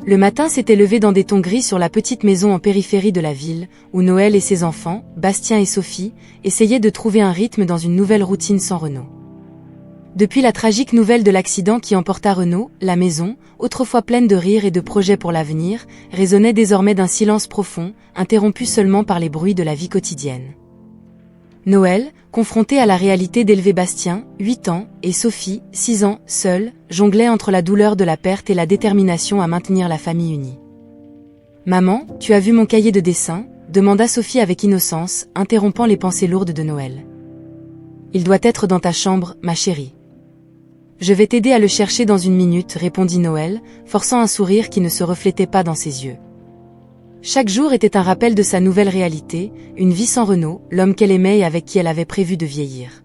Le matin s'était levé dans des tons gris sur la petite maison en périphérie de la ville, où Noël et ses enfants, Bastien et Sophie, essayaient de trouver un rythme dans une nouvelle routine sans Renaud. Depuis la tragique nouvelle de l'accident qui emporta Renaud, la maison, autrefois pleine de rires et de projets pour l'avenir, résonnait désormais d'un silence profond, interrompu seulement par les bruits de la vie quotidienne. Noël, confronté à la réalité d'élever Bastien, 8 ans, et Sophie, 6 ans, seule, jonglait entre la douleur de la perte et la détermination à maintenir la famille unie. « Maman, tu as vu mon cahier de dessin ?» demanda Sophie avec innocence, interrompant les pensées lourdes de Noël. « Il doit être dans ta chambre, ma chérie. »« Je vais t'aider à le chercher dans une minute, » répondit Noël, forçant un sourire qui ne se reflétait pas dans ses yeux. Chaque jour était un rappel de sa nouvelle réalité, une vie sans Renaud, l'homme qu'elle aimait et avec qui elle avait prévu de vieillir.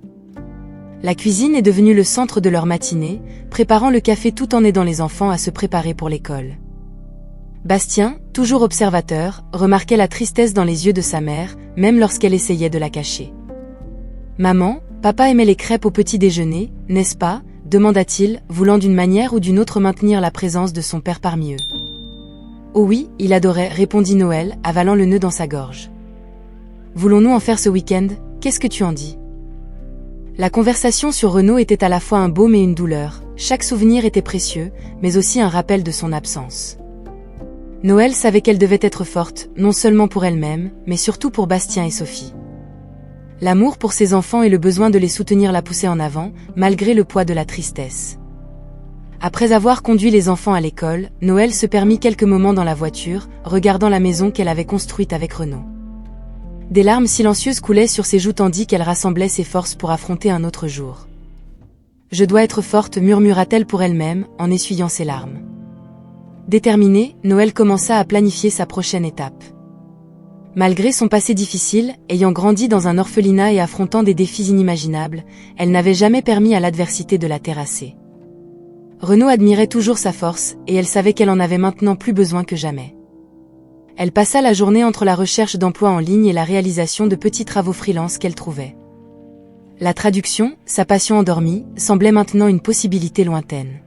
La cuisine est devenue le centre de leur matinée, préparant le café tout en aidant les enfants à se préparer pour l'école. Bastien, toujours observateur, remarquait la tristesse dans les yeux de sa mère, même lorsqu'elle essayait de la cacher. « Maman, papa aimait les crêpes au petit déjeuner, n'est-ce pas ?» demanda-t-il, voulant d'une manière ou d'une autre maintenir la présence de son père parmi eux. « Oh oui, il adorait, » répondit Noël, avalant le nœud dans sa gorge. « Voulons-nous en faire ce week-end? Qu'est-ce que tu en dis ?» La conversation sur Renaud était à la fois un baume et une douleur, chaque souvenir était précieux, mais aussi un rappel de son absence. Noël savait qu'elle devait être forte, non seulement pour elle-même, mais surtout pour Bastien et Sophie. L'amour pour ses enfants et le besoin de les soutenir la poussaient en avant, malgré le poids de la tristesse. Après avoir conduit les enfants à l'école, Noël se permit quelques moments dans la voiture, regardant la maison qu'elle avait construite avec Renaud. Des larmes silencieuses coulaient sur ses joues tandis qu'elle rassemblait ses forces pour affronter un autre jour. « Je dois être forte », murmura-t-elle pour elle-même, en essuyant ses larmes. Déterminée, Noël commença à planifier sa prochaine étape. Malgré son passé difficile, ayant grandi dans un orphelinat et affrontant des défis inimaginables, elle n'avait jamais permis à l'adversité de la terrasser. Renaud admirait toujours sa force, et elle savait qu'elle en avait maintenant plus besoin que jamais. Elle passa la journée entre la recherche d'emploi en ligne et la réalisation de petits travaux freelance qu'elle trouvait. La traduction, sa passion endormie, semblait maintenant une possibilité lointaine.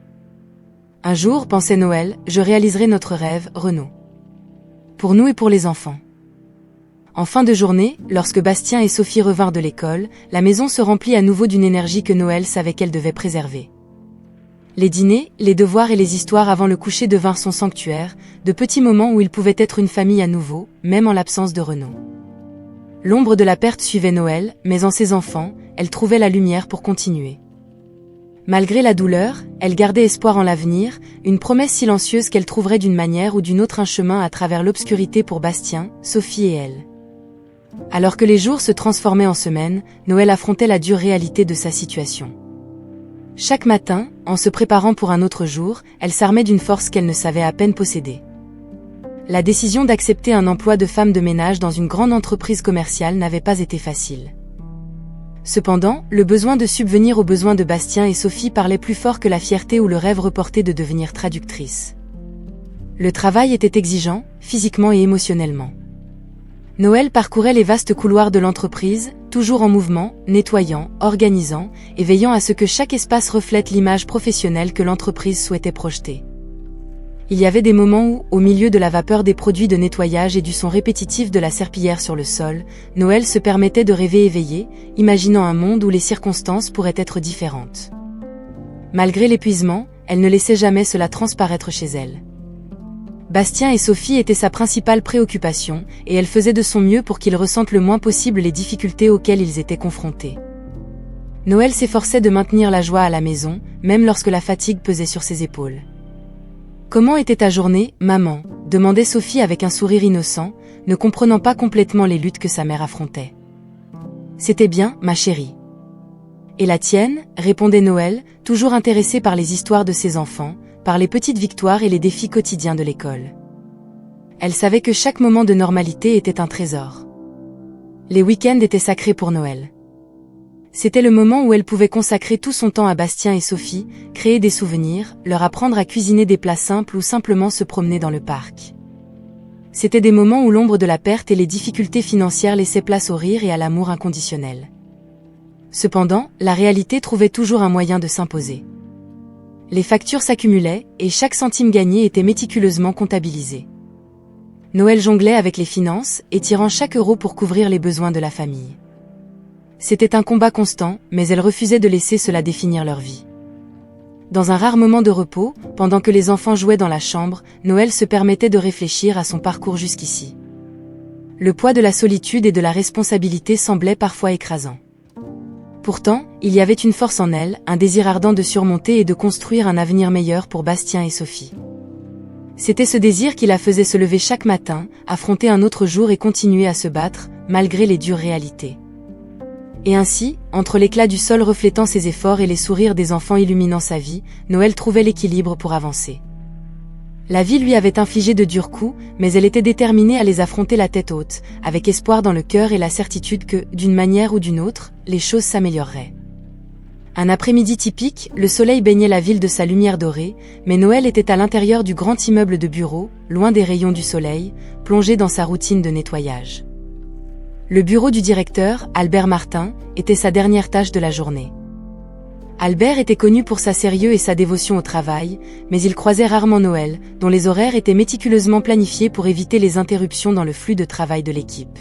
Un jour, pensait Noël, je réaliserai notre rêve, Renaud. Pour nous et pour les enfants. En fin de journée, lorsque Bastien et Sophie revinrent de l'école, la maison se remplit à nouveau d'une énergie que Noël savait qu'elle devait préserver. Les dîners, les devoirs et les histoires avant le coucher devinrent son sanctuaire, de petits moments où ils pouvaient être une famille à nouveau, même en l'absence de Renaud. L'ombre de la perte suivait Noël, mais en ses enfants, elle trouvait la lumière pour continuer. Malgré la douleur, elle gardait espoir en l'avenir, une promesse silencieuse qu'elle trouverait d'une manière ou d'une autre un chemin à travers l'obscurité pour Bastien, Sophie et elle. Alors que les jours se transformaient en semaines, Noël affrontait la dure réalité de sa situation. Chaque matin, en se préparant pour un autre jour, elle s'armait d'une force qu'elle ne savait à peine posséder. La décision d'accepter un emploi de femme de ménage dans une grande entreprise commerciale n'avait pas été facile. Cependant, le besoin de subvenir aux besoins de Bastien et Sophie parlait plus fort que la fierté ou le rêve reporté de devenir traductrice. Le travail était exigeant, physiquement et émotionnellement. Noël parcourait les vastes couloirs de l'entreprise, toujours en mouvement, nettoyant, organisant, et veillant à ce que chaque espace reflète l'image professionnelle que l'entreprise souhaitait projeter. Il y avait des moments où, au milieu de la vapeur des produits de nettoyage et du son répétitif de la serpillière sur le sol, Noël se permettait de rêver éveillé, imaginant un monde où les circonstances pourraient être différentes. Malgré l'épuisement, elle ne laissait jamais cela transparaître chez elle. Bastien et Sophie étaient sa principale préoccupation, et elle faisait de son mieux pour qu'ils ressentent le moins possible les difficultés auxquelles ils étaient confrontés. Noël s'efforçait de maintenir la joie à la maison, même lorsque la fatigue pesait sur ses épaules. « Comment était ta journée, maman ?» demandait Sophie avec un sourire innocent, ne comprenant pas complètement les luttes que sa mère affrontait. « C'était bien, ma chérie. »« Et la tienne ?» répondait Noël, toujours intéressé par les histoires de ses enfants, par les petites victoires et les défis quotidiens de l'école. Elle savait que chaque moment de normalité était un trésor. Les week-ends étaient sacrés pour Noël. C'était le moment où elle pouvait consacrer tout son temps à Bastien et Sophie, créer des souvenirs, leur apprendre à cuisiner des plats simples ou simplement se promener dans le parc. C'étaient des moments où l'ombre de la perte et les difficultés financières laissaient place au rire et à l'amour inconditionnel. Cependant, la réalité trouvait toujours un moyen de s'imposer. Les factures s'accumulaient, et chaque centime gagné était méticuleusement comptabilisé. Noël jonglait avec les finances, étirant chaque euro pour couvrir les besoins de la famille. C'était un combat constant, mais elle refusait de laisser cela définir leur vie. Dans un rare moment de repos, pendant que les enfants jouaient dans la chambre, Noël se permettait de réfléchir à son parcours jusqu'ici. Le poids de la solitude et de la responsabilité semblait parfois écrasant. Pourtant, il y avait une force en elle, un désir ardent de surmonter et de construire un avenir meilleur pour Bastien et Sophie. C'était ce désir qui la faisait se lever chaque matin, affronter un autre jour et continuer à se battre, malgré les dures réalités. Et ainsi, entre l'éclat du sol reflétant ses efforts et les sourires des enfants illuminant sa vie, Noël trouvait l'équilibre pour avancer. La vie lui avait infligé de durs coups, mais elle était déterminée à les affronter la tête haute, avec espoir dans le cœur et la certitude que, d'une manière ou d'une autre, les choses s'amélioreraient. Un après-midi typique, le soleil baignait la ville de sa lumière dorée, mais Noël était à l'intérieur du grand immeuble de bureaux, loin des rayons du soleil, plongé dans sa routine de nettoyage. Le bureau du directeur, Albert Martin, était sa dernière tâche de la journée. Albert était connu pour sa sérieux et sa dévotion au travail, mais il croisait rarement Noël, dont les horaires étaient méticuleusement planifiés pour éviter les interruptions dans le flux de travail de l'équipe.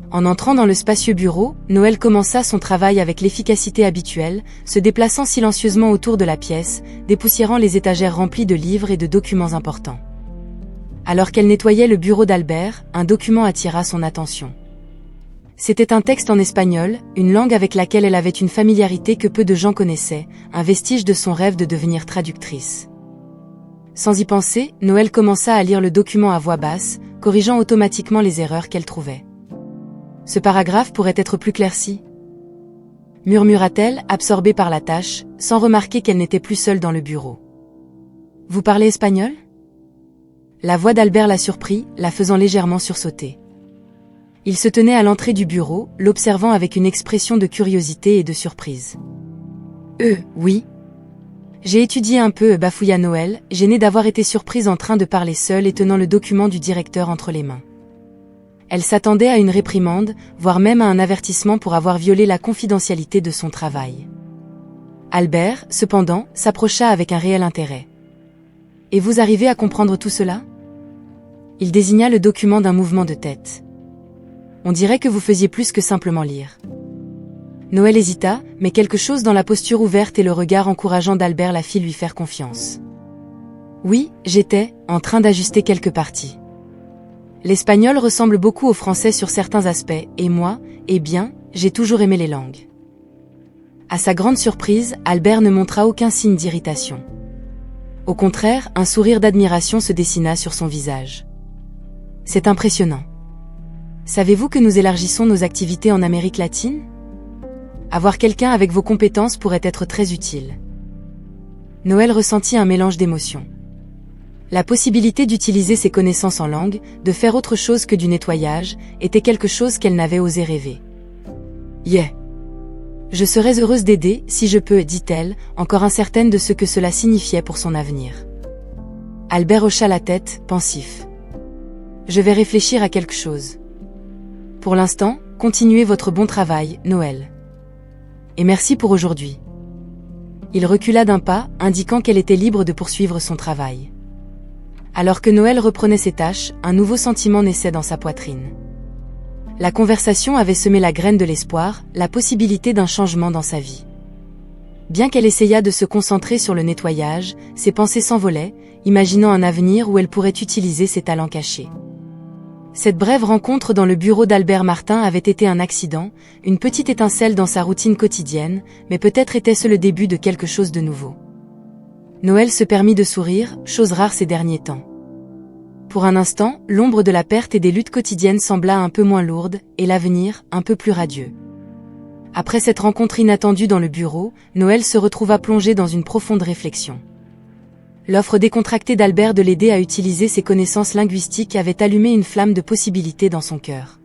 En entrant dans le spacieux bureau, Noël commença son travail avec l'efficacité habituelle, se déplaçant silencieusement autour de la pièce, dépoussiérant les étagères remplies de livres et de documents importants. Alors qu'elle nettoyait le bureau d'Albert, un document attira son attention. C'était un texte en espagnol, une langue avec laquelle elle avait une familiarité que peu de gens connaissaient, un vestige de son rêve de devenir traductrice. Sans y penser, Noël commença à lire le document à voix basse, corrigeant automatiquement les erreurs qu'elle trouvait. Ce paragraphe pourrait être plus clairci, murmura-t-elle, absorbée par la tâche, sans remarquer qu'elle n'était plus seule dans le bureau. Vous parlez espagnol ? La voix d'Albert la surprit, la faisant légèrement sursauter. Il se tenait à l'entrée du bureau, l'observant avec une expression de curiosité et de surprise. Oui. J'ai étudié un peu, bafouilla Noël, gênée d'avoir été surprise en train de parler seule et tenant le document du directeur entre les mains. Elle s'attendait à une réprimande, voire même à un avertissement pour avoir violé la confidentialité de son travail. Albert, cependant, s'approcha avec un réel intérêt. Et vous arrivez à comprendre tout cela ? Il désigna le document d'un mouvement de tête. On dirait que vous faisiez plus que simplement lire. Noël hésita, mais quelque chose dans la posture ouverte et le regard encourageant d'Albert la fit lui faire confiance. Oui, j'étais en train d'ajuster quelques parties. L'espagnol ressemble beaucoup au français sur certains aspects, et moi, eh bien, j'ai toujours aimé les langues. À sa grande surprise, Albert ne montra aucun signe d'irritation. Au contraire, un sourire d'admiration se dessina sur son visage. C'est impressionnant. Savez-vous que nous élargissons nos activités en Amérique latine ? Avoir quelqu'un avec vos compétences pourrait être très utile. Noël ressentit un mélange d'émotions. La possibilité d'utiliser ses connaissances en langue, de faire autre chose que du nettoyage, était quelque chose qu'elle n'avait osé rêver. Yeah. Je serais heureuse d'aider, si je peux, dit-elle, encore incertaine de ce que cela signifiait pour son avenir. Albert hocha la tête, pensif. Je vais réfléchir à quelque chose. Pour l'instant, continuez votre bon travail, Noël. Et merci pour aujourd'hui. Il recula d'un pas, indiquant qu'elle était libre de poursuivre son travail. Alors que Noël reprenait ses tâches, un nouveau sentiment naissait dans sa poitrine. La conversation avait semé la graine de l'espoir, la possibilité d'un changement dans sa vie. Bien qu'elle essayât de se concentrer sur le nettoyage, ses pensées s'envolaient, imaginant un avenir où elle pourrait utiliser ses talents cachés. Cette brève rencontre dans le bureau d'Albert Martin avait été un accident, une petite étincelle dans sa routine quotidienne, mais peut-être était-ce le début de quelque chose de nouveau. Noël se permit de sourire, chose rare ces derniers temps. Pour un instant, l'ombre de la perte et des luttes quotidiennes sembla un peu moins lourde, et l'avenir, un peu plus radieux. Après cette rencontre inattendue dans le bureau, Noël se retrouva plongé dans une profonde réflexion. L'offre décontractée d'Albert de l'aider à utiliser ses connaissances linguistiques avait allumé une flamme de possibilités dans son cœur.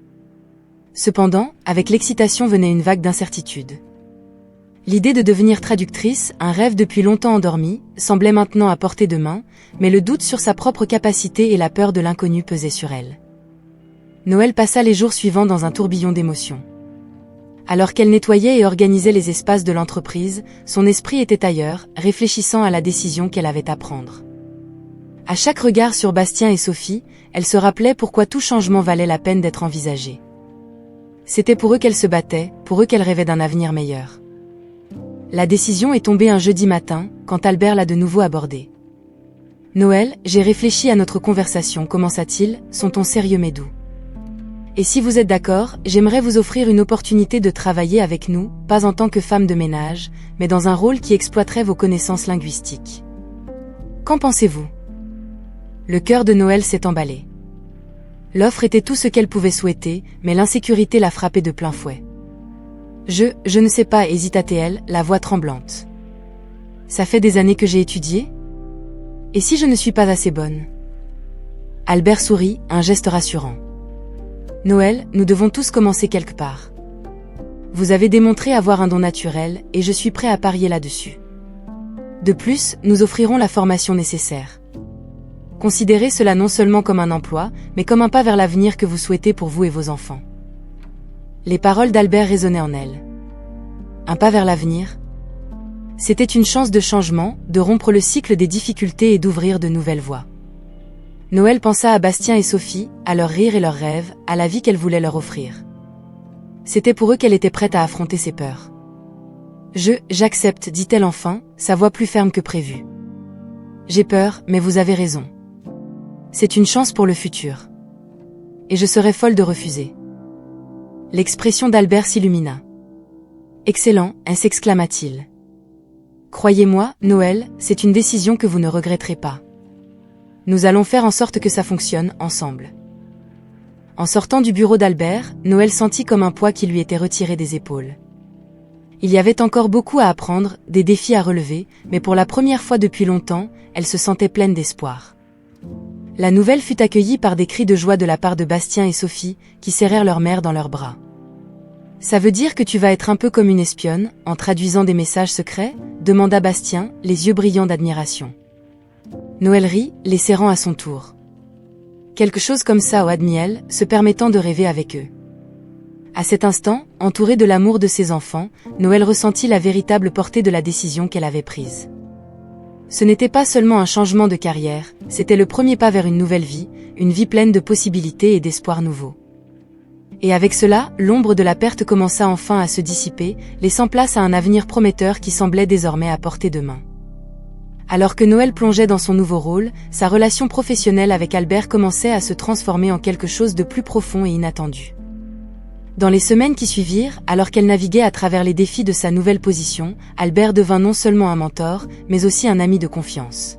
Cependant, avec l'excitation venait une vague d'incertitude. L'idée de devenir traductrice, un rêve depuis longtemps endormi, semblait maintenant à portée de main, mais le doute sur sa propre capacité et la peur de l'inconnu pesaient sur elle. Noël passa les jours suivants dans un tourbillon d'émotions. Alors qu'elle nettoyait et organisait les espaces de l'entreprise, son esprit était ailleurs, réfléchissant à la décision qu'elle avait à prendre. À chaque regard sur Bastien et Sophie, elle se rappelait pourquoi tout changement valait la peine d'être envisagé. C'était pour eux qu'elle se battait, pour eux qu'elle rêvait d'un avenir meilleur. La décision est tombée un jeudi matin, quand Albert l'a de nouveau abordée. « Noël, j'ai réfléchi à notre conversation, commença-t-il, son ton sérieux mais doux. Et si vous êtes d'accord, j'aimerais vous offrir une opportunité de travailler avec nous, pas en tant que femme de ménage, mais dans un rôle qui exploiterait vos connaissances linguistiques. Qu'en pensez-vous » Le cœur de Noël s'est emballé. L'offre était tout ce qu'elle pouvait souhaiter, mais l'insécurité l'a frappée de plein fouet. Je ne sais pas, hésita-t-elle, la voix tremblante. Ça fait des années que j'ai étudié ? Et si je ne suis pas assez bonne ? Albert sourit, un geste rassurant. Noël, nous devons tous commencer quelque part. Vous avez démontré avoir un don naturel, et je suis prêt à parier là-dessus. De plus, nous offrirons la formation nécessaire. Considérez cela non seulement comme un emploi, mais comme un pas vers l'avenir que vous souhaitez pour vous et vos enfants. Les paroles d'Albert résonnaient en elle. Un pas vers l'avenir ? C'était une chance de changement, de rompre le cycle des difficultés et d'ouvrir de nouvelles voies. Noël pensa à Bastien et Sophie, à leurs rires et leurs rêves, à la vie qu'elle voulait leur offrir. C'était pour eux qu'elle était prête à affronter ses peurs. J'accepte, dit-elle enfin, sa voix plus ferme que prévu. J'ai peur, mais vous avez raison. C'est une chance pour le futur. Et je serais folle de refuser. L'expression d'Albert s'illumina. Excellent, s'exclama-t-il. Croyez-moi, Noël, c'est une décision que vous ne regretterez pas. Nous allons faire en sorte que ça fonctionne, ensemble. En sortant du bureau d'Albert, Noël sentit comme un poids qui lui était retiré des épaules. Il y avait encore beaucoup à apprendre, des défis à relever, mais pour la première fois depuis longtemps, elle se sentait pleine d'espoir. La nouvelle fut accueillie par des cris de joie de la part de Bastien et Sophie, qui serrèrent leur mère dans leurs bras. « Ça veut dire que tu vas être un peu comme une espionne, en traduisant des messages secrets ?» demanda Bastien, les yeux brillants d'admiration. Noël rit, les serrant à son tour. Quelque chose comme ça, admit-elle, se permettant de rêver avec eux. À cet instant, entourée de l'amour de ses enfants, Noël ressentit la véritable portée de la décision qu'elle avait prise. Ce n'était pas seulement un changement de carrière, c'était le premier pas vers une nouvelle vie, une vie pleine de possibilités et d'espoirs nouveaux. Et avec cela, l'ombre de la perte commença enfin à se dissiper, laissant place à un avenir prometteur qui semblait désormais à portée de main. Alors que Noël plongeait dans son nouveau rôle, sa relation professionnelle avec Albert commençait à se transformer en quelque chose de plus profond et inattendu. Dans les semaines qui suivirent, alors qu'elle naviguait à travers les défis de sa nouvelle position, Albert devint non seulement un mentor, mais aussi un ami de confiance.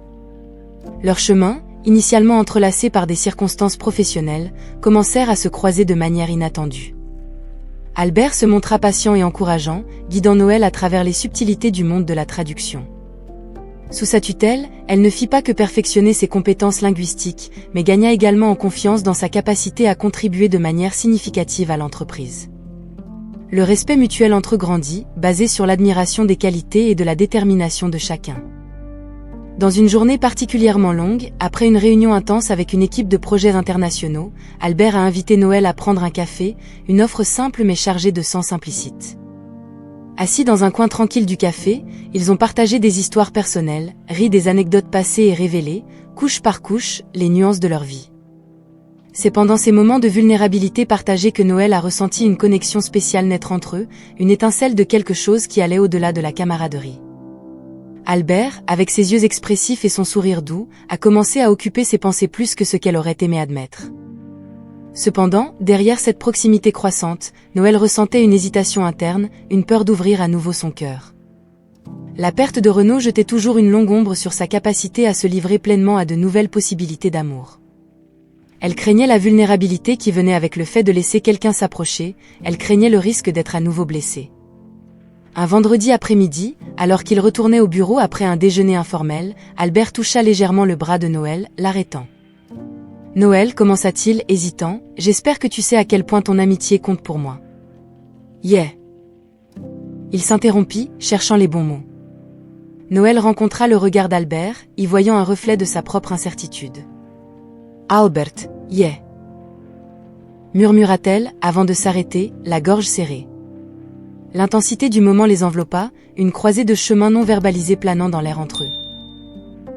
Leurs chemins, initialement entrelacés par des circonstances professionnelles, commencèrent à se croiser de manière inattendue. Albert se montra patient et encourageant, guidant Noël à travers les subtilités du monde de la traduction. Sous sa tutelle, elle ne fit pas que perfectionner ses compétences linguistiques, mais gagna également en confiance dans sa capacité à contribuer de manière significative à l'entreprise. Le respect mutuel entre eux grandit, basé sur l'admiration des qualités et de la détermination de chacun. Dans une journée particulièrement longue, après une réunion intense avec une équipe de projets internationaux, Albert a invité Noël à prendre un café, une offre simple mais chargée de sens implicite. Assis dans un coin tranquille du café, ils ont partagé des histoires personnelles, ri des anecdotes passées et révélé, couche par couche, les nuances de leur vie. C'est pendant ces moments de vulnérabilité partagée que Noël a ressenti une connexion spéciale naître entre eux, une étincelle de quelque chose qui allait au-delà de la camaraderie. Albert, avec ses yeux expressifs et son sourire doux, a commencé à occuper ses pensées plus que ce qu'elle aurait aimé admettre. Cependant, derrière cette proximité croissante, Noël ressentait une hésitation interne, une peur d'ouvrir à nouveau son cœur. La perte de Renaud jetait toujours une longue ombre sur sa capacité à se livrer pleinement à de nouvelles possibilités d'amour. Elle craignait la vulnérabilité qui venait avec le fait de laisser quelqu'un s'approcher, elle craignait le risque d'être à nouveau blessée. Un vendredi après-midi, alors qu'il retournait au bureau après un déjeuner informel, Albert toucha légèrement le bras de Noël, l'arrêtant. « Noël, commença-t-il, hésitant, j'espère que tu sais à quel point ton amitié compte pour moi. » « Yeah !» Il s'interrompit, cherchant les bons mots. Noël rencontra le regard d'Albert, y voyant un reflet de sa propre incertitude. « Albert, yeah !» murmura-t-elle, avant de s'arrêter, la gorge serrée. L'intensité du moment les enveloppa, une croisée de chemins non verbalisés planant dans l'air entre eux.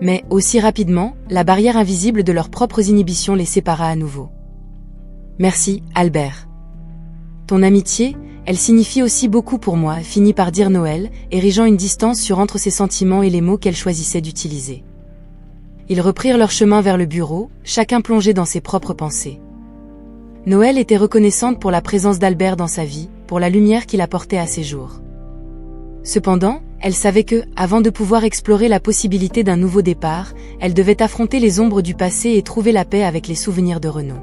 Mais, aussi rapidement, la barrière invisible de leurs propres inhibitions les sépara à nouveau. Merci, Albert. Ton amitié, elle signifie aussi beaucoup pour moi, finit par dire Noël, érigeant une distance sur entre ses sentiments et les mots qu'elle choisissait d'utiliser. Ils reprirent leur chemin vers le bureau, chacun plongé dans ses propres pensées. Noël était reconnaissante pour la présence d'Albert dans sa vie, pour la lumière qu'il apportait à ses jours. Cependant, elle savait que, avant de pouvoir explorer la possibilité d'un nouveau départ, elle devait affronter les ombres du passé et trouver la paix avec les souvenirs de Renaud.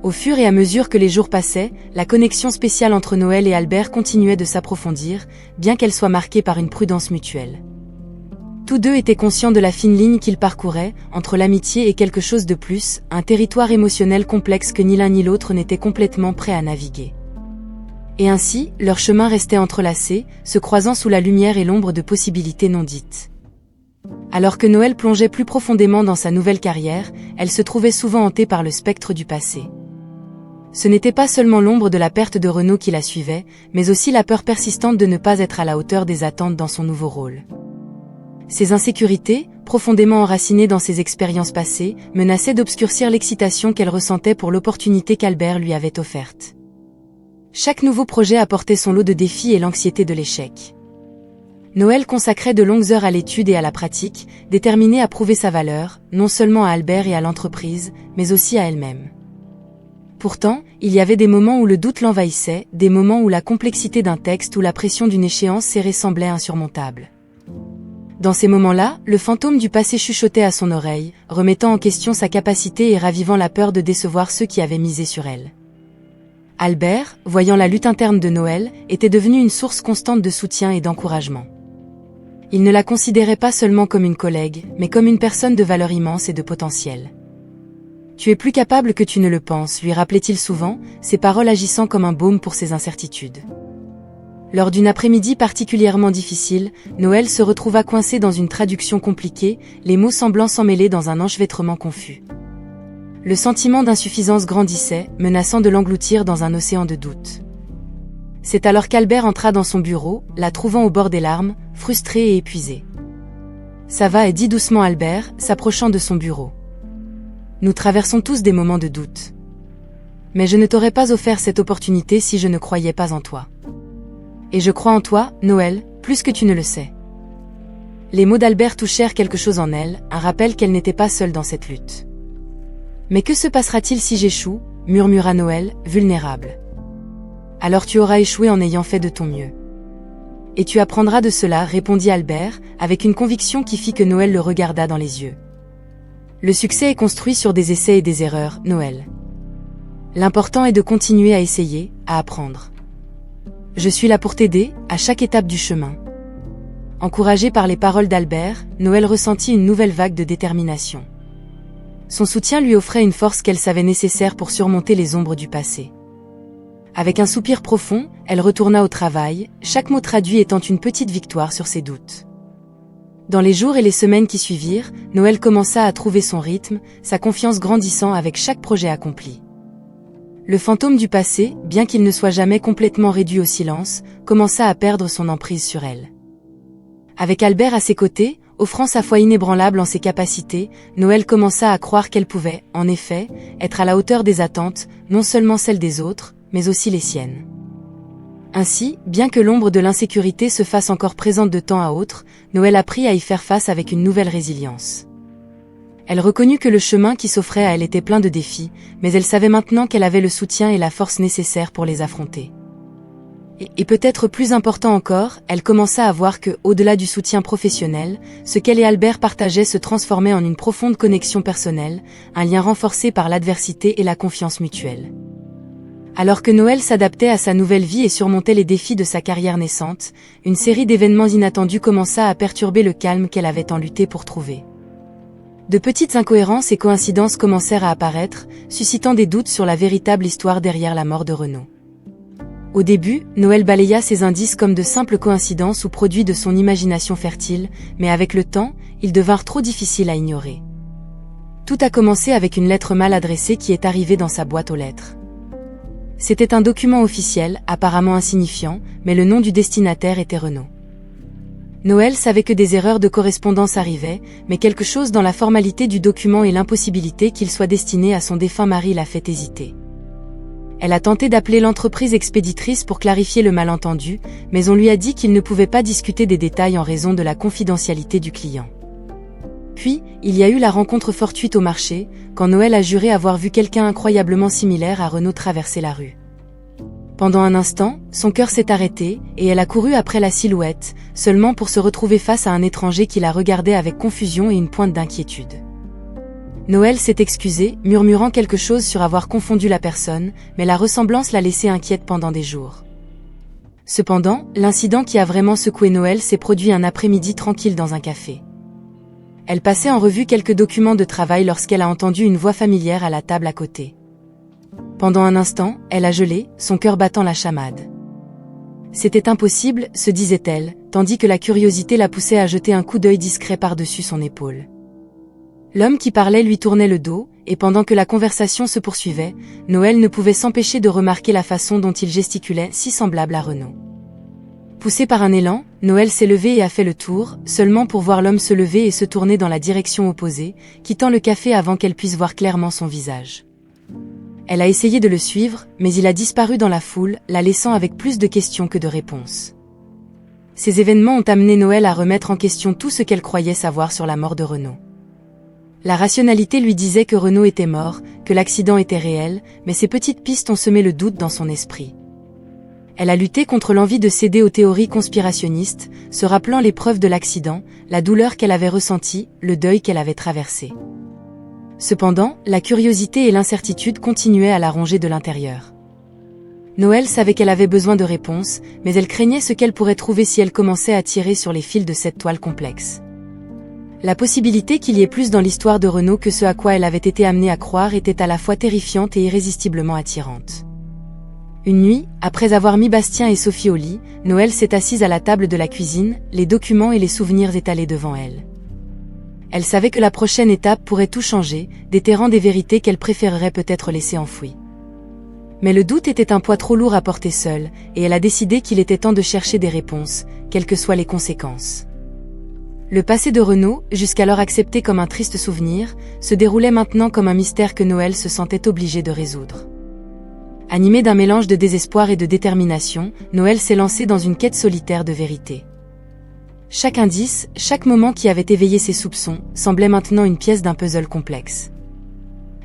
Au fur et à mesure que les jours passaient, la connexion spéciale entre Noël et Albert continuait de s'approfondir, bien qu'elle soit marquée par une prudence mutuelle. Tous deux étaient conscients de la fine ligne qu'ils parcouraient, entre l'amitié et quelque chose de plus, un territoire émotionnel complexe que ni l'un ni l'autre n'était complètement prêt à naviguer. Et ainsi, leurs chemins restaient entrelacés, se croisant sous la lumière et l'ombre de possibilités non dites. Alors que Noël plongeait plus profondément dans sa nouvelle carrière, elle se trouvait souvent hantée par le spectre du passé. Ce n'était pas seulement l'ombre de la perte de Renaud qui la suivait, mais aussi la peur persistante de ne pas être à la hauteur des attentes dans son nouveau rôle. Ces insécurités, profondément enracinées dans ses expériences passées, menaçaient d'obscurcir l'excitation qu'elle ressentait pour l'opportunité qu'Albert lui avait offerte. Chaque nouveau projet apportait son lot de défis et l'anxiété de l'échec. Noël consacrait de longues heures à l'étude et à la pratique, déterminée à prouver sa valeur, non seulement à Albert et à l'entreprise, mais aussi à elle-même. Pourtant, il y avait des moments où le doute l'envahissait, des moments où la complexité d'un texte ou la pression d'une échéance serrée semblait insurmontable. Dans ces moments-là, le fantôme du passé chuchotait à son oreille, remettant en question sa capacité et ravivant la peur de décevoir ceux qui avaient misé sur elle. Albert, voyant la lutte interne de Noël, était devenu une source constante de soutien et d'encouragement. Il ne la considérait pas seulement comme une collègue, mais comme une personne de valeur immense et de potentiel. « Tu es plus capable que tu ne le penses », lui rappelait-il souvent, ses paroles agissant comme un baume pour ses incertitudes. Lors d'une après-midi particulièrement difficile, Noël se retrouva coincé dans une traduction compliquée, les mots semblant s'emmêler dans un enchevêtrement confus. Le sentiment d'insuffisance grandissait, menaçant de l'engloutir dans un océan de doutes. C'est alors qu'Albert entra dans son bureau, la trouvant au bord des larmes, frustrée et épuisée. « Ça va » dit doucement Albert, s'approchant de son bureau. « Nous traversons tous des moments de doute. Mais je ne t'aurais pas offert cette opportunité si je ne croyais pas en toi. Et je crois en toi, Noël, plus que tu ne le sais. » Les mots d'Albert touchèrent quelque chose en elle, un rappel qu'elle n'était pas seule dans cette lutte. « Mais que se passera-t-il si j'échoue » murmura Noël, vulnérable. « Alors tu auras échoué en ayant fait de ton mieux. Et tu apprendras de cela, répondit Albert, avec une conviction qui fit que Noël le regarda dans les yeux. Le succès est construit sur des essais et des erreurs, Noël. L'important est de continuer à essayer, à apprendre. Je suis là pour t'aider, à chaque étape du chemin. Encouragée par les paroles d'Albert, Noël ressentit une nouvelle vague de détermination. Son soutien lui offrait une force qu'elle savait nécessaire pour surmonter les ombres du passé. Avec un soupir profond, elle retourna au travail, chaque mot traduit étant une petite victoire sur ses doutes. Dans les jours et les semaines qui suivirent, Noël commença à trouver son rythme, sa confiance grandissant avec chaque projet accompli. Le fantôme du passé, bien qu'il ne soit jamais complètement réduit au silence, commença à perdre son emprise sur elle. Avec Albert à ses côtés, offrant sa foi inébranlable en ses capacités, Noël commença à croire qu'elle pouvait, en effet, être à la hauteur des attentes, non seulement celles des autres, mais aussi les siennes. Ainsi, bien que l'ombre de l'insécurité se fasse encore présente de temps à autre, Noël apprit à y faire face avec une nouvelle résilience. Elle reconnut que le chemin qui s'offrait à elle était plein de défis, mais elle savait maintenant qu'elle avait le soutien et la force nécessaires pour les affronter. Et peut-être plus important encore, elle commença à voir que, au-delà du soutien professionnel, ce qu'elle et Albert partageaient se transformait en une profonde connexion personnelle, un lien renforcé par l'adversité et la confiance mutuelle. Alors que Noël s'adaptait à sa nouvelle vie et surmontait les défis de sa carrière naissante, une série d'événements inattendus commença à perturber le calme qu'elle avait tant lutté pour trouver. De petites incohérences et coïncidences commencèrent à apparaître, suscitant des doutes sur la véritable histoire derrière la mort de Renaud. Au début, Noël balaya ces indices comme de simples coïncidences ou produits de son imagination fertile, mais avec le temps, ils devinrent trop difficiles à ignorer. Tout a commencé avec une lettre mal adressée qui est arrivée dans sa boîte aux lettres. C'était un document officiel, apparemment insignifiant, mais le nom du destinataire était Renaud. Noël savait que des erreurs de correspondance arrivaient, mais quelque chose dans la formalité du document et l'impossibilité qu'il soit destiné à son défunt mari l'a fait hésiter. Elle a tenté d'appeler l'entreprise expéditrice pour clarifier le malentendu, mais on lui a dit qu'il ne pouvait pas discuter des détails en raison de la confidentialité du client. Puis, il y a eu la rencontre fortuite au marché, quand Noël a juré avoir vu quelqu'un incroyablement similaire à Renaud traverser la rue. Pendant un instant, son cœur s'est arrêté, et elle a couru après la silhouette, seulement pour se retrouver face à un étranger qui la regardait avec confusion et une pointe d'inquiétude. Noël s'est excusé, murmurant quelque chose sur avoir confondu la personne, mais la ressemblance l'a laissée inquiète pendant des jours. Cependant, l'incident qui a vraiment secoué Noël s'est produit un après-midi tranquille dans un café. Elle passait en revue quelques documents de travail lorsqu'elle a entendu une voix familière à la table à côté. Pendant un instant, elle a gelé, son cœur battant la chamade. C'était impossible, se disait-elle, tandis que la curiosité la poussait à jeter un coup d'œil discret par-dessus son épaule. L'homme qui parlait lui tournait le dos, et pendant que la conversation se poursuivait, Noël ne pouvait s'empêcher de remarquer la façon dont il gesticulait, si semblable à Renaud. Poussé par un élan, Noël s'est levé et a fait le tour, seulement pour voir l'homme se lever et se tourner dans la direction opposée, quittant le café avant qu'elle puisse voir clairement son visage. Elle a essayé de le suivre, mais il a disparu dans la foule, la laissant avec plus de questions que de réponses. Ces événements ont amené Noël à remettre en question tout ce qu'elle croyait savoir sur la mort de Renaud. La rationalité lui disait que Renaud était mort, que l'accident était réel, mais ces petites pistes ont semé le doute dans son esprit. Elle a lutté contre l'envie de céder aux théories conspirationnistes, se rappelant les preuves de l'accident, la douleur qu'elle avait ressentie, le deuil qu'elle avait traversé. Cependant, la curiosité et l'incertitude continuaient à la ronger de l'intérieur. Noël savait qu'elle avait besoin de réponses, mais elle craignait ce qu'elle pourrait trouver si elle commençait à tirer sur les fils de cette toile complexe. La possibilité qu'il y ait plus dans l'histoire de Renaud que ce à quoi elle avait été amenée à croire était à la fois terrifiante et irrésistiblement attirante. Une nuit, après avoir mis Bastien et Sophie au lit, Noël s'est assise à la table de la cuisine, les documents et les souvenirs étalés devant elle. Elle savait que la prochaine étape pourrait tout changer, déterrant des vérités qu'elle préférerait peut-être laisser enfouies. Mais le doute était un poids trop lourd à porter seul, et elle a décidé qu'il était temps de chercher des réponses, quelles que soient les conséquences. Le passé de Renaud, jusqu'alors accepté comme un triste souvenir, se déroulait maintenant comme un mystère que Noël se sentait obligé de résoudre. Animée d'un mélange de désespoir et de détermination, Noël s'est lancée dans une quête solitaire de vérité. Chaque indice, chaque moment qui avait éveillé ses soupçons, semblait maintenant une pièce d'un puzzle complexe.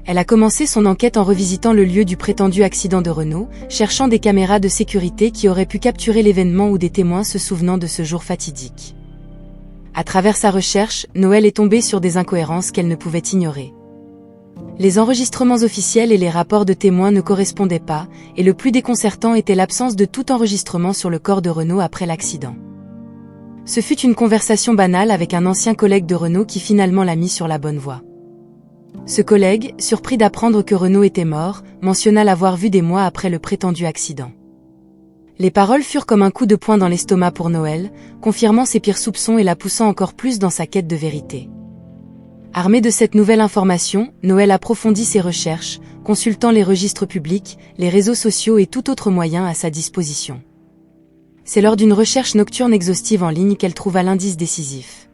Elle a commencé son enquête en revisitant le lieu du prétendu accident de Renaud, cherchant des caméras de sécurité qui auraient pu capturer l'événement ou des témoins se souvenant de ce jour fatidique. À travers sa recherche, Noël est tombée sur des incohérences qu'elle ne pouvait ignorer. Les enregistrements officiels et les rapports de témoins ne correspondaient pas, et le plus déconcertant était l'absence de tout enregistrement sur le corps de Renaud après l'accident. Ce fut une conversation banale avec un ancien collègue de Renaud qui finalement l'a mis sur la bonne voie. Ce collègue, surpris d'apprendre que Renaud était mort, mentionna l'avoir vu des mois après le prétendu accident. Les paroles furent comme un coup de poing dans l'estomac pour Noël, confirmant ses pires soupçons et la poussant encore plus dans sa quête de vérité. Armée de cette nouvelle information, Noël approfondit ses recherches, consultant les registres publics, les réseaux sociaux et tout autre moyen à sa disposition. C'est lors d'une recherche nocturne exhaustive en ligne qu'elle trouva l'indice décisif.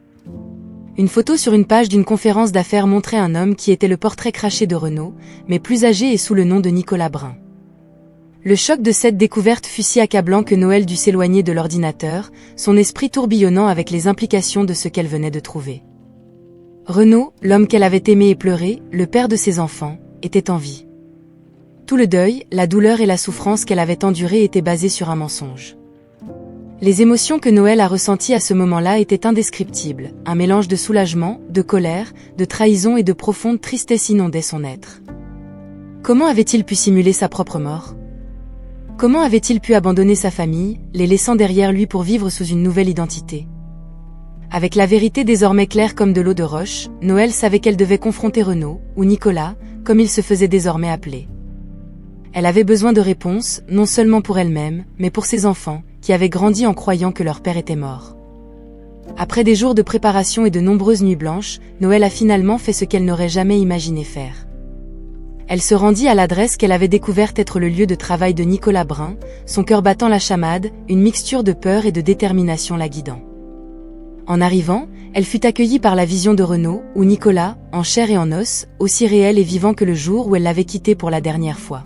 Une photo sur une page d'une conférence d'affaires montrait un homme qui était le portrait craché de Renaud, mais plus âgé et sous le nom de Nicolas Brun. Le choc de cette découverte fut si accablant que Noël dut s'éloigner de l'ordinateur, son esprit tourbillonnant avec les implications de ce qu'elle venait de trouver. Renaud, l'homme qu'elle avait aimé et pleuré, le père de ses enfants, était en vie. Tout le deuil, la douleur et la souffrance qu'elle avait endurée étaient basés sur un mensonge. Les émotions que Noël a ressenties à ce moment-là étaient indescriptibles, un mélange de soulagement, de colère, de trahison et de profonde tristesse inondait son être. Comment avait-il pu simuler sa propre mort ? Comment avait-il pu abandonner sa famille, les laissant derrière lui pour vivre sous une nouvelle identité ? Avec la vérité désormais claire comme de l'eau de roche, Noël savait qu'elle devait confronter Renaud, ou Nicolas, comme il se faisait désormais appeler. Elle avait besoin de réponses, non seulement pour elle-même, mais pour ses enfants, qui avaient grandi en croyant que leur père était mort. Après des jours de préparation et de nombreuses nuits blanches, Noël a finalement fait ce qu'elle n'aurait jamais imaginé faire. Elle se rendit à l'adresse qu'elle avait découverte être le lieu de travail de Nicolas Brun, son cœur battant la chamade, une mixture de peur et de détermination la guidant. En arrivant, elle fut accueillie par la vision de Renaud, où Nicolas, en chair et en os, aussi réel et vivant que le jour où elle l'avait quitté pour la dernière fois.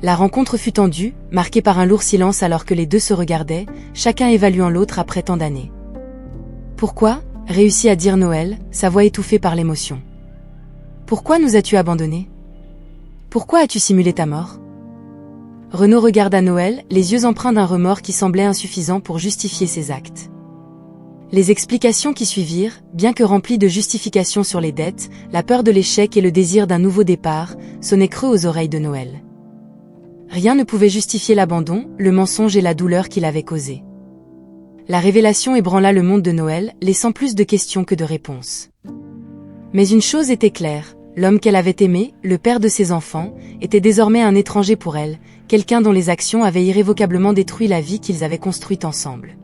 La rencontre fut tendue, marquée par un lourd silence alors que les deux se regardaient, chacun évaluant l'autre après tant d'années. « Pourquoi ?» réussit à dire Noël, sa voix étouffée par l'émotion. « Pourquoi nous as-tu abandonnés ? Pourquoi as-tu simulé ta mort ?» Renaud regarda Noël, les yeux empreints d'un remords qui semblait insuffisant pour justifier ses actes. Les explications qui suivirent, bien que remplies de justifications sur les dettes, la peur de l'échec et le désir d'un nouveau départ, sonnaient creux aux oreilles de Noël. Rien ne pouvait justifier l'abandon, le mensonge et la douleur qu'il avait causés. La révélation ébranla le monde de Noël, laissant plus de questions que de réponses. Mais une chose était claire, l'homme qu'elle avait aimé, le père de ses enfants, était désormais un étranger pour elle, quelqu'un dont les actions avaient irrévocablement détruit la vie qu'ils avaient construite ensemble.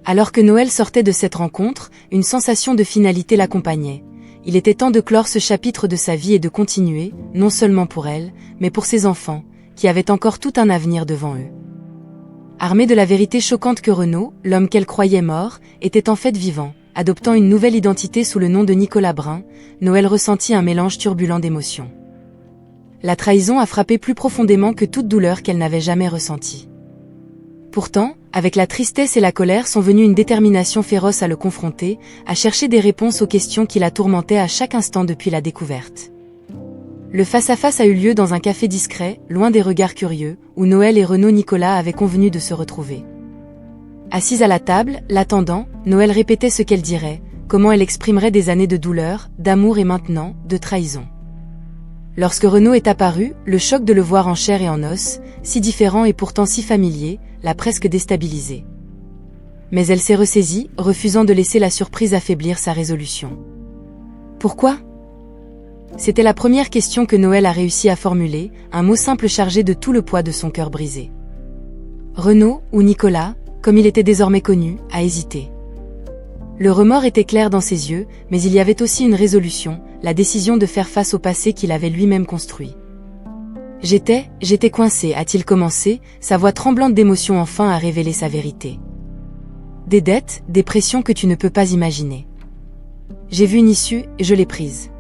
Alors que Noël sortait de cette rencontre, une sensation de finalité l'accompagnait. Il était temps de clore ce chapitre de sa vie et de continuer, non seulement pour elle, mais pour ses enfants, qui avaient encore tout un avenir devant eux. Armée de la vérité choquante que Renaud, l'homme qu'elle croyait mort, était en fait vivant, adoptant une nouvelle identité sous le nom de Nicolas Brun, Noël ressentit un mélange turbulent d'émotions. La trahison a frappé plus profondément que toute douleur qu'elle n'avait jamais ressentie. Pourtant, avec la tristesse et la colère sont venues une détermination féroce à le confronter, à chercher des réponses aux questions qui la tourmentaient à chaque instant depuis la découverte. Le face-à-face a eu lieu dans un café discret, loin des regards curieux, où Noël et Renaud Nicolas avaient convenu de se retrouver. Assise à la table, l'attendant, Noël répétait ce qu'elle dirait, comment elle exprimerait des années de douleur, d'amour et maintenant, de trahison. Lorsque Renaud est apparu, le choc de le voir en chair et en os, si différent et pourtant si familier, l'a presque déstabilisée. Mais elle s'est ressaisie, refusant de laisser la surprise affaiblir sa résolution. Pourquoi ? C'était la première question que Noël a réussi à formuler, un mot simple chargé de tout le poids de son cœur brisé. Renaud, ou Nicolas, comme il était désormais connu, a hésité. Le remords était clair dans ses yeux, mais il y avait aussi une résolution, la décision de faire face au passé qu'il avait lui-même construit. J'étais coincé, a-t-il commencé, sa voix tremblante d'émotion enfin a révélé sa vérité. Des dettes, des pressions que tu ne peux pas imaginer. J'ai vu une issue, et je l'ai prise.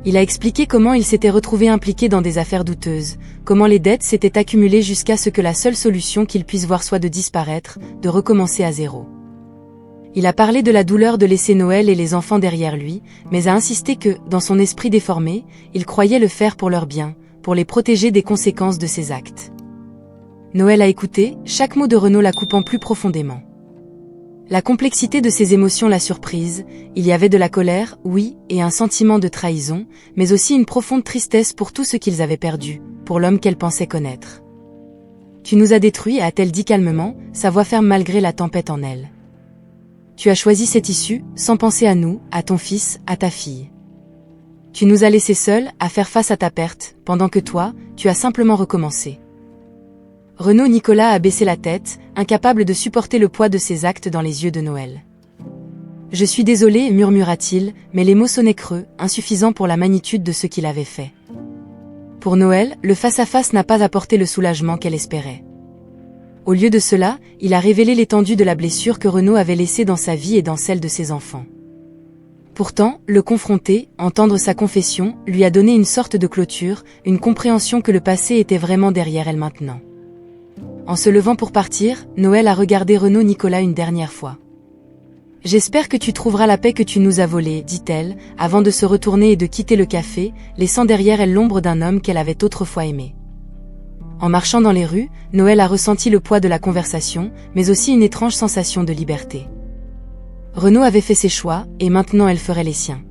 Il a expliqué comment il s'était retrouvé impliqué dans des affaires douteuses, comment les dettes s'étaient accumulées jusqu'à ce que la seule solution qu'il puisse voir soit de disparaître, de recommencer à zéro. Il a parlé de la douleur de laisser Noël et les enfants derrière lui, mais a insisté que, dans son esprit déformé, il croyait le faire pour leur bien, pour les protéger des conséquences de ses actes. Noël a écouté, chaque mot de Renaud la coupant plus profondément. La complexité de ses émotions l'a surprise, il y avait de la colère, oui, et un sentiment de trahison, mais aussi une profonde tristesse pour tout ce qu'ils avaient perdu, pour l'homme qu'elle pensait connaître. « Tu nous as détruits », a-t-elle dit calmement, sa voix ferme malgré la tempête en elle. « Tu as choisi cette issue, sans penser à nous, à ton fils, à ta fille. Tu nous as laissés seuls, à faire face à ta perte, pendant que toi, tu as simplement recommencé. » Renaud Nicolas a baissé la tête, incapable de supporter le poids de ses actes dans les yeux de Noël. « Je suis désolé, murmura-t-il, mais les mots sonnaient creux, insuffisants pour la magnitude de ce qu'il avait fait. Pour Noël, le face-à-face n'a pas apporté le soulagement qu'elle espérait. Au lieu de cela, il a révélé l'étendue de la blessure que Renaud avait laissée dans sa vie et dans celle de ses enfants. Pourtant, le confronter, entendre sa confession, lui a donné une sorte de clôture, une compréhension que le passé était vraiment derrière elle maintenant. En se levant pour partir, Noël a regardé Renaud Nicolas une dernière fois. « J'espère que tu trouveras la paix que tu nous as volée, dit-elle, avant de se retourner et de quitter le café, laissant derrière elle l'ombre d'un homme qu'elle avait autrefois aimé. En marchant dans les rues, Noël a ressenti le poids de la conversation, mais aussi une étrange sensation de liberté. Renaud avait fait ses choix, et maintenant elle ferait les siens.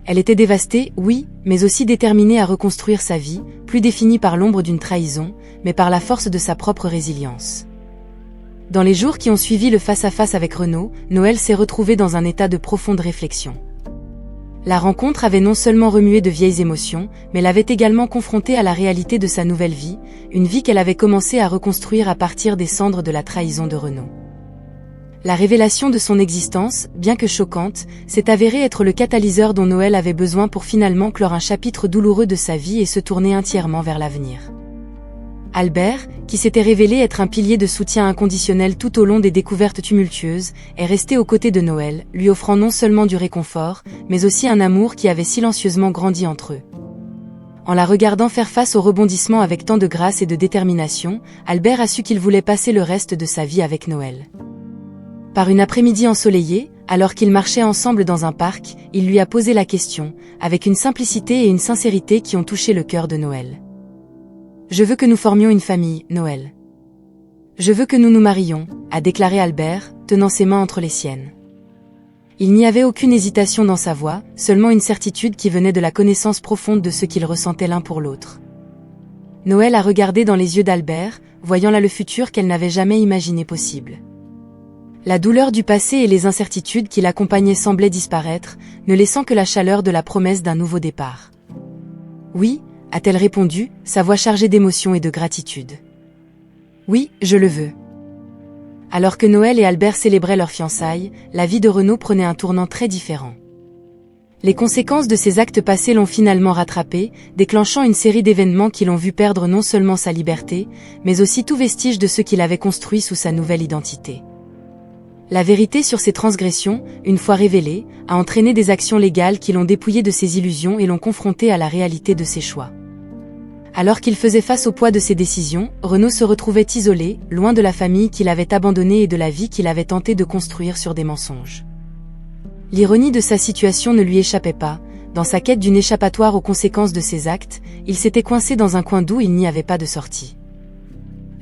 Elle était dévastée, oui, mais aussi déterminée à reconstruire sa vie, plus définie par l'ombre d'une trahison, mais par la force de sa propre résilience. Dans les jours qui ont suivi le face-à-face avec Renaud, Noël s'est retrouvée dans un état de profonde réflexion. La rencontre avait non seulement remué de vieilles émotions, mais l'avait également confrontée à la réalité de sa nouvelle vie, une vie qu'elle avait commencé à reconstruire à partir des cendres de la trahison de Renaud. La révélation de son existence, bien que choquante, s'est avérée être le catalyseur dont Noël avait besoin pour finalement clore un chapitre douloureux de sa vie et se tourner entièrement vers l'avenir. Albert, qui s'était révélé être un pilier de soutien inconditionnel tout au long des découvertes tumultueuses, est resté aux côtés de Noël, lui offrant non seulement du réconfort, mais aussi un amour qui avait silencieusement grandi entre eux. En la regardant faire face aux rebondissements avec tant de grâce et de détermination, Albert a su qu'il voulait passer le reste de sa vie avec Noël. Par une après-midi ensoleillée, alors qu'ils marchaient ensemble dans un parc, il lui a posé la question, avec une simplicité et une sincérité qui ont touché le cœur de Noël. « Je veux que nous formions une famille, Noël. Je veux que nous nous marions », a déclaré Albert, tenant ses mains entre les siennes. Il n'y avait aucune hésitation dans sa voix, seulement une certitude qui venait de la connaissance profonde de ce qu'ils ressentaient l'un pour l'autre. Noël a regardé dans les yeux d'Albert, voyant là le futur qu'elle n'avait jamais imaginé possible. La douleur du passé et les incertitudes qui l'accompagnaient semblaient disparaître, ne laissant que la chaleur de la promesse d'un nouveau départ. « Oui », a-t-elle répondu, sa voix chargée d'émotion et de gratitude. « Oui, je le veux. » Alors que Noël et Albert célébraient leurs fiançailles, la vie de Renaud prenait un tournant très différent. Les conséquences de ses actes passés l'ont finalement rattrapé, déclenchant une série d'événements qui l'ont vu perdre non seulement sa liberté, mais aussi tout vestige de ce qu'il avait construit sous sa nouvelle identité. La vérité sur ses transgressions, une fois révélée, a entraîné des actions légales qui l'ont dépouillé de ses illusions et l'ont confronté à la réalité de ses choix. Alors qu'il faisait face au poids de ses décisions, Renaud se retrouvait isolé, loin de la famille qu'il avait abandonnée et de la vie qu'il avait tenté de construire sur des mensonges. L'ironie de sa situation ne lui échappait pas, dans sa quête d'une échappatoire aux conséquences de ses actes, il s'était coincé dans un coin d'où il n'y avait pas de sortie.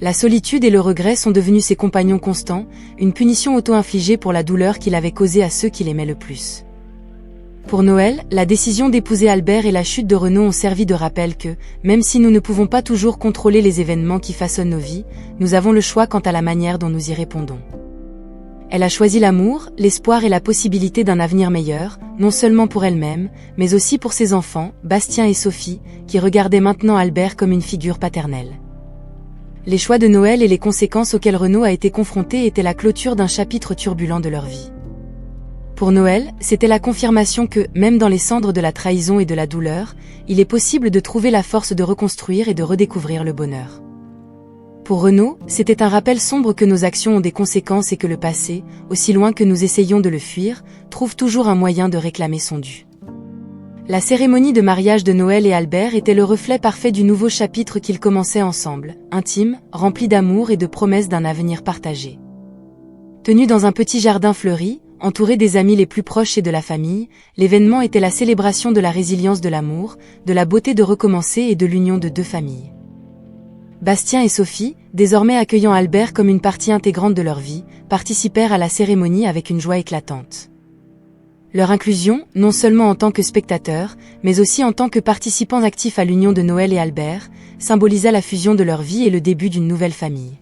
La solitude et le regret sont devenus ses compagnons constants, une punition auto-infligée pour la douleur qu'il avait causée à ceux qu'il aimait le plus. Pour Noël, la décision d'épouser Albert et la chute de Renaud ont servi de rappel que, même si nous ne pouvons pas toujours contrôler les événements qui façonnent nos vies, nous avons le choix quant à la manière dont nous y répondons. Elle a choisi l'amour, l'espoir et la possibilité d'un avenir meilleur, non seulement pour elle-même, mais aussi pour ses enfants, Bastien et Sophie, qui regardaient maintenant Albert comme une figure paternelle. Les choix de Noël et les conséquences auxquelles Renaud a été confronté étaient la clôture d'un chapitre turbulent de leur vie. Pour Noël, c'était la confirmation que, même dans les cendres de la trahison et de la douleur, il est possible de trouver la force de reconstruire et de redécouvrir le bonheur. Pour Renaud, c'était un rappel sombre que nos actions ont des conséquences et que le passé, aussi loin que nous essayons de le fuir, trouve toujours un moyen de réclamer son dû. La cérémonie de mariage de Noël et Albert était le reflet parfait du nouveau chapitre qu'ils commençaient ensemble, intime, rempli d'amour et de promesses d'un avenir partagé. Tenu dans un petit jardin fleuri, entouré des amis les plus proches et de la famille, l'événement était la célébration de la résilience de l'amour, de la beauté de recommencer et de l'union de deux familles. Bastien et Sophie, désormais accueillant Albert comme une partie intégrante de leur vie, participèrent à la cérémonie avec une joie éclatante. Leur inclusion, non seulement en tant que spectateurs, mais aussi en tant que participants actifs à l'union de Noël et Albert, symbolisa la fusion de leur vie et le début d'une nouvelle famille.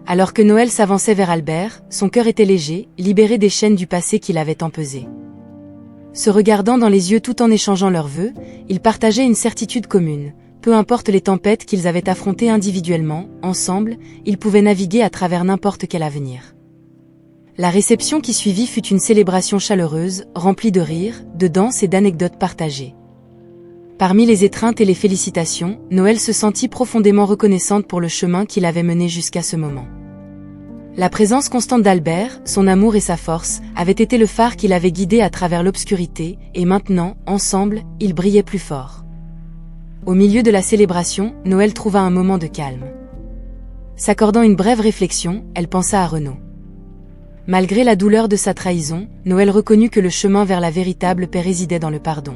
Alors que Noël s'avançait vers Albert, son cœur était léger, libéré des chaînes du passé qui l'avaient empesé. Se regardant dans les yeux tout en échangeant leurs vœux, ils partageaient une certitude commune. Peu importe les tempêtes qu'ils avaient affrontées individuellement, ensemble, ils pouvaient naviguer à travers n'importe quel avenir. La réception qui suivit fut une célébration chaleureuse, remplie de rires, de danses et d'anecdotes partagées. Parmi les étreintes et les félicitations, Noël se sentit profondément reconnaissante pour le chemin qu'il avait mené jusqu'à ce moment. La présence constante d'Albert, son amour et sa force, avaient été le phare qui l'avait guidé à travers l'obscurité, et maintenant, ensemble, ils brillaient plus fort. Au milieu de la célébration, Noël trouva un moment de calme. S'accordant une brève réflexion, elle pensa à Renaud. Malgré la douleur de sa trahison, Noël reconnut que le chemin vers la véritable paix résidait dans le pardon.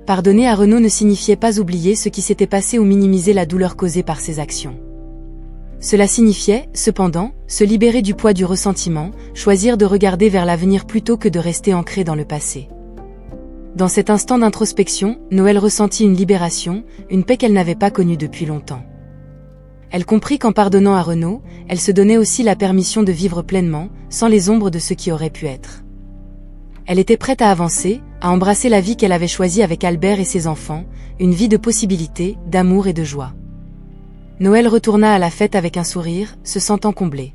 Pardonner à Renaud ne signifiait pas oublier ce qui s'était passé ou minimiser la douleur causée par ses actions. Cela signifiait, cependant, se libérer du poids du ressentiment, choisir de regarder vers l'avenir plutôt que de rester ancré dans le passé. Dans cet instant d'introspection, Noël ressentit une libération, une paix qu'elle n'avait pas connue depuis longtemps. Elle comprit qu'en pardonnant à Renaud, elle se donnait aussi la permission de vivre pleinement, sans les ombres de ce qui aurait pu être. Elle était prête à avancer, à embrasser la vie qu'elle avait choisie avec Albert et ses enfants, une vie de possibilités, d'amour et de joie. Noël retourna à la fête avec un sourire, se sentant comblée.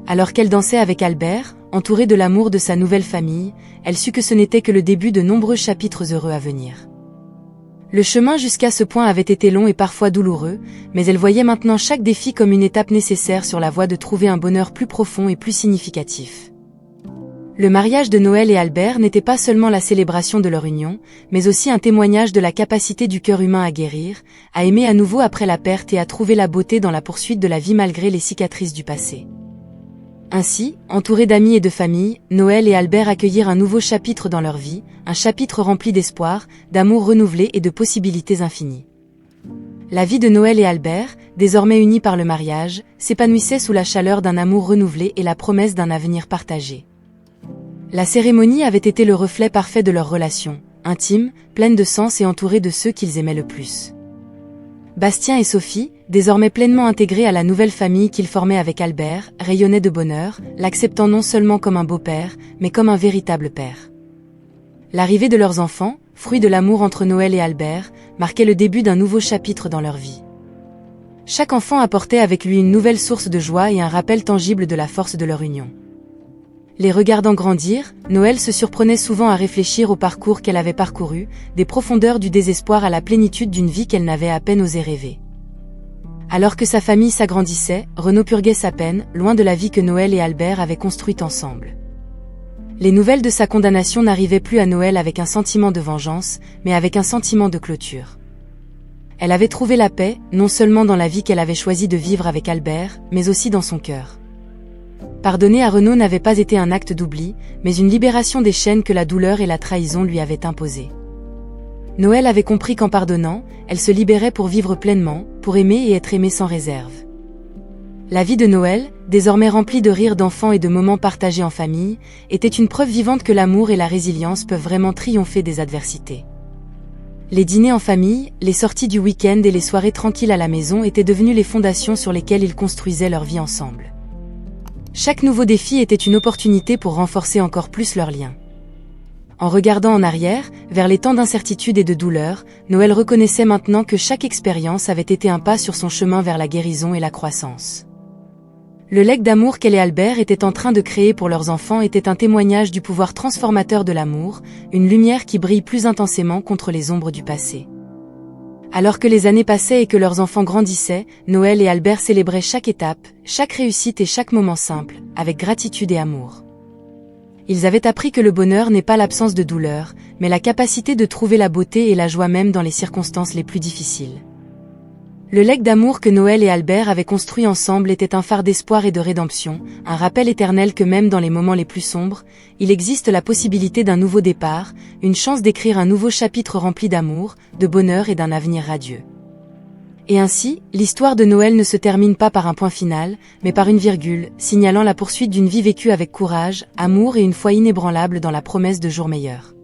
Alors qu'elle dansait avec Albert, entourée de l'amour de sa nouvelle famille, elle sut que ce n'était que le début de nombreux chapitres heureux à venir. Le chemin jusqu'à ce point avait été long et parfois douloureux, mais elle voyait maintenant chaque défi comme une étape nécessaire sur la voie de trouver un bonheur plus profond et plus significatif. Le mariage de Noël et Albert n'était pas seulement la célébration de leur union, mais aussi un témoignage de la capacité du cœur humain à guérir, à aimer à nouveau après la perte et à trouver la beauté dans la poursuite de la vie malgré les cicatrices du passé. Ainsi, entourés d'amis et de famille, Noël et Albert accueillirent un nouveau chapitre dans leur vie, un chapitre rempli d'espoir, d'amour renouvelé et de possibilités infinies. La vie de Noël et Albert, désormais unis par le mariage, s'épanouissait sous la chaleur d'un amour renouvelé et la promesse d'un avenir partagé. La cérémonie avait été le reflet parfait de leur relation, intime, pleine de sens et entourée de ceux qu'ils aimaient le plus. Bastien et Sophie, désormais pleinement intégrés à la nouvelle famille qu'ils formaient avec Albert, rayonnaient de bonheur, l'acceptant non seulement comme un beau-père, mais comme un véritable père. L'arrivée de leurs enfants, fruit de l'amour entre Noël et Albert, marquait le début d'un nouveau chapitre dans leur vie. Chaque enfant apportait avec lui une nouvelle source de joie et un rappel tangible de la force de leur union. Les regardant grandir, Noël se surprenait souvent à réfléchir au parcours qu'elle avait parcouru, des profondeurs du désespoir à la plénitude d'une vie qu'elle n'avait à peine osé rêver. Alors que sa famille s'agrandissait, Renaud purguait sa peine, loin de la vie que Noël et Albert avaient construite ensemble. Les nouvelles de sa condamnation n'arrivaient plus à Noël avec un sentiment de vengeance, mais avec un sentiment de clôture. Elle avait trouvé la paix, non seulement dans la vie qu'elle avait choisi de vivre avec Albert, mais aussi dans son cœur. Pardonner à Renaud n'avait pas été un acte d'oubli, mais une libération des chaînes que la douleur et la trahison lui avaient imposées. Noël avait compris qu'en pardonnant, elle se libérait pour vivre pleinement, pour aimer et être aimée sans réserve. La vie de Noël, désormais remplie de rires d'enfants et de moments partagés en famille, était une preuve vivante que l'amour et la résilience peuvent vraiment triompher des adversités. Les dîners en famille, les sorties du week-end et les soirées tranquilles à la maison étaient devenus les fondations sur lesquelles ils construisaient leur vie ensemble. Chaque nouveau défi était une opportunité pour renforcer encore plus leurs liens. En regardant en arrière, vers les temps d'incertitude et de douleur, Noël reconnaissait maintenant que chaque expérience avait été un pas sur son chemin vers la guérison et la croissance. Le legs d'amour qu'elle et Albert étaient en train de créer pour leurs enfants était un témoignage du pouvoir transformateur de l'amour, une lumière qui brille plus intensément contre les ombres du passé. Alors que les années passaient et que leurs enfants grandissaient, Noël et Albert célébraient chaque étape, chaque réussite et chaque moment simple, avec gratitude et amour. Ils avaient appris que le bonheur n'est pas l'absence de douleur, mais la capacité de trouver la beauté et la joie même dans les circonstances les plus difficiles. Le legs d'amour que Noël et Albert avaient construit ensemble était un phare d'espoir et de rédemption, un rappel éternel que même dans les moments les plus sombres, il existe la possibilité d'un nouveau départ, une chance d'écrire un nouveau chapitre rempli d'amour, de bonheur et d'un avenir radieux. Et ainsi, l'histoire de Noël ne se termine pas par un point final, mais par une virgule, signalant la poursuite d'une vie vécue avec courage, amour et une foi inébranlable dans la promesse de jours meilleurs.